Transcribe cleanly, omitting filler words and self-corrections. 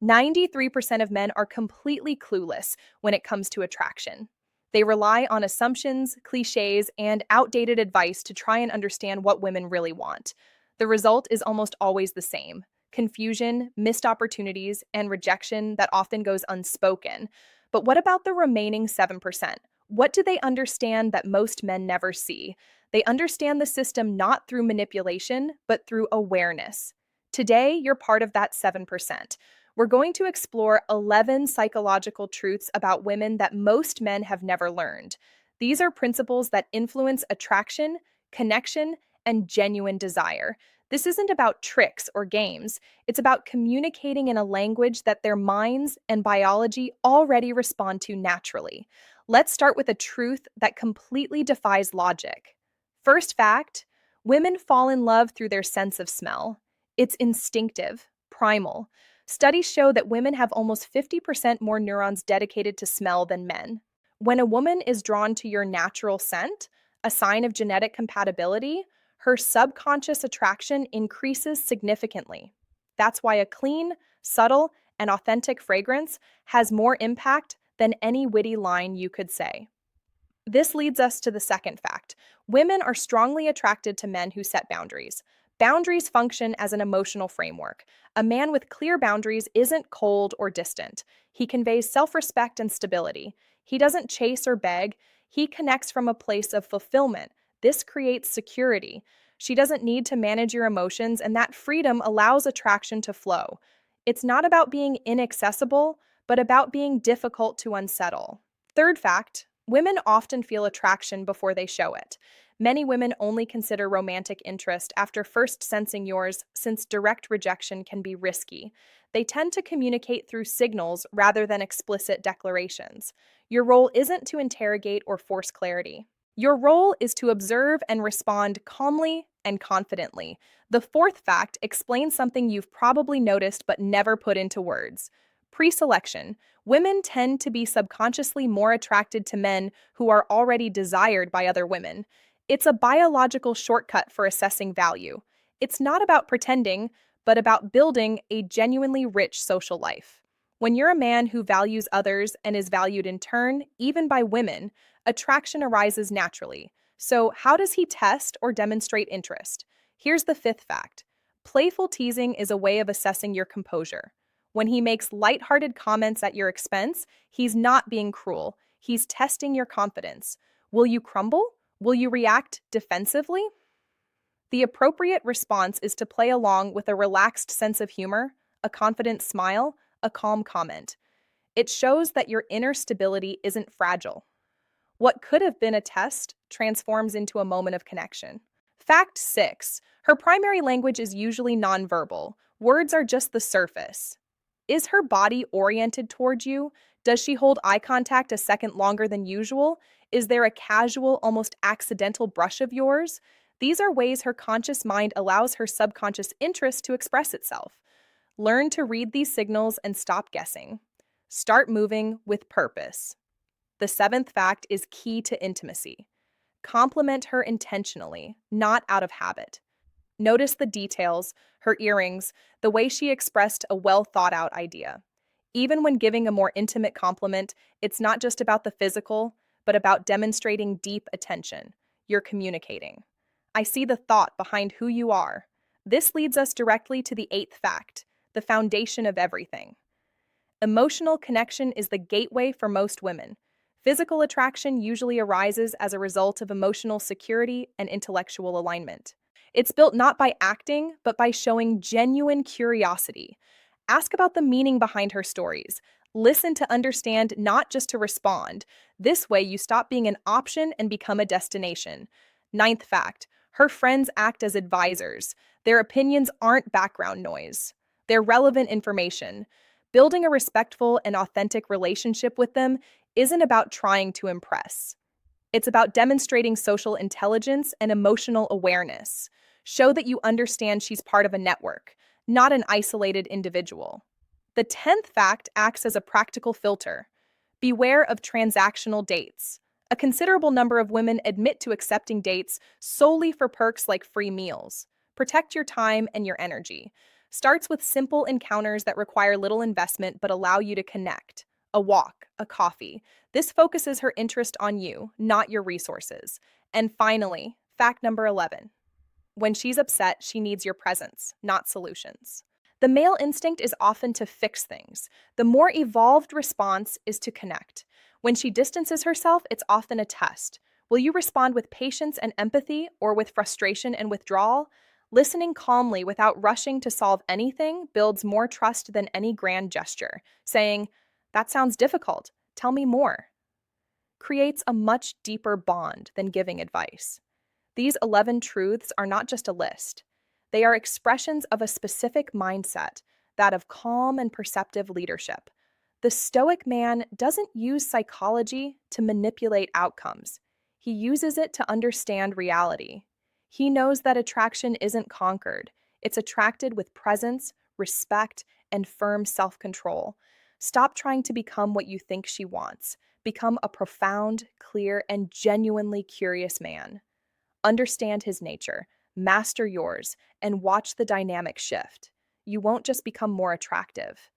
93% of men are completely clueless when it comes to attraction. They rely on assumptions, cliches, and outdated advice to try and understand what women really want. The result is almost always the same: confusion, missed opportunities, and rejection that often goes unspoken. But what about the remaining 7%? What do they understand that most men never see? They understand the system not through manipulation, but through awareness. Today, you're part of that 7%. We're going to explore 11 psychological truths about women that most men have never learned. These are principles that influence attraction, connection, and genuine desire. This isn't about tricks or games. It's about communicating in a language that their minds and biology already respond to naturally. Let's start with a truth that completely defies logic. First fact: women fall in love through their sense of smell. It's instinctive, primal. Studies show that women have almost 50% more neurons dedicated to smell than men. When a woman is drawn to your natural scent, a sign of genetic compatibility, her subconscious attraction increases significantly. That's why a clean, subtle, and authentic fragrance has more impact than any witty line you could say. This leads us to the second fact: women are strongly attracted to men who set boundaries. Boundaries function as an emotional framework. A man with clear boundaries isn't cold or distant. He conveys self respect and stability. He doesn't chase or beg. He connects from a place of fulfillment. This creates security. She doesn't need to manage your emotions, and that freedom allows attraction to flow. It's not about being inaccessible, but about being difficult to unsettle. Third fact: women often feel attraction before they show it. Many women only consider romantic interest after first sensing yours, since direct rejection can be risky. They tend to communicate through signals rather than explicit declarations. Your role isn't to interrogate or force clarity. Your role is to observe and respond calmly and confidently. The fourth fact explains something you've probably noticed but never put into words. Pre-selection. Women tend to be subconsciously more attracted to men who are already desired by other women. It's a biological shortcut for assessing value. It's not about pretending, but about building a genuinely rich social life. When you're a man who values others and is valued in turn, even by women, attraction arises naturally. So, how does he test or demonstrate interest? Here's the fifth fact: playful teasing is a way of assessing your composure. When he makes lighthearted comments at your expense, he's not being cruel. He's testing your confidence. Will you crumble? Will you react defensively? The appropriate response is to play along with a relaxed sense of humor, a confident smile, a calm comment. It shows that your inner stability isn't fragile. What could have been a test transforms into a moment of connection. Fact 6. Her primary language is usually nonverbal. Words are just the surface. Is her body oriented towards you? Does she hold eye contact a second longer than usual? Is there a casual, almost accidental brush of yours? These are ways her conscious mind allows her subconscious interest to express itself. Learn to read these signals and stop guessing. Start moving with purpose. The seventh fact is key to intimacy. Compliment her intentionally, not out of habit. Notice the details, her earrings, the way she expressed a well-thought-out idea. Even when giving a more intimate compliment, it's not just about the physical, but about demonstrating deep attention. You're communicating. I see the thought behind who you are. This leads us directly to the eighth fact: the foundation of everything. Emotional connection is the gateway for most women. Physical attraction usually arises as a result of emotional security and intellectual alignment. It's built not by acting, but by showing genuine curiosity. Ask about the meaning behind her stories. Listen to understand, not just to respond. This way, you stop being an option and become a destination. Ninth fact: her friends act as advisors. Their opinions aren't background noise. They're relevant information. Building a respectful and authentic relationship with them isn't about trying to impress. It's about demonstrating social intelligence and emotional awareness. Show that you understand she's part of a network, not an isolated individual. The 10th fact acts as a practical filter. Beware of transactional dates. A considerable number of women admit to accepting dates solely for perks like free meals. Protect your time and your energy. Starts with simple encounters that require little investment but allow you to connect. A walk, a coffee. This focuses her interest on you, not your resources. And finally, fact number 11. When she's upset, she needs your presence, not solutions. The male instinct is often to fix things. The more evolved response is to connect. When she distances herself, it's often a test. Will you respond with patience and empathy or with frustration and withdrawal? Listening calmly without rushing to solve anything builds more trust than any grand gesture. Saying, "That sounds difficult. Tell me more," creates a much deeper bond than giving advice. These 11 truths are not just a list. They are expressions of a specific mindset, that of calm and perceptive leadership. The Stoic man doesn't use psychology to manipulate outcomes. He uses it to understand reality. He knows that attraction isn't conquered. It's attracted with presence, respect, and firm self-control. Stop trying to become what you think she wants. Become a profound, clear, and genuinely curious man. Understand his nature, master yours, and watch the dynamic shift. You won't just become more attractive.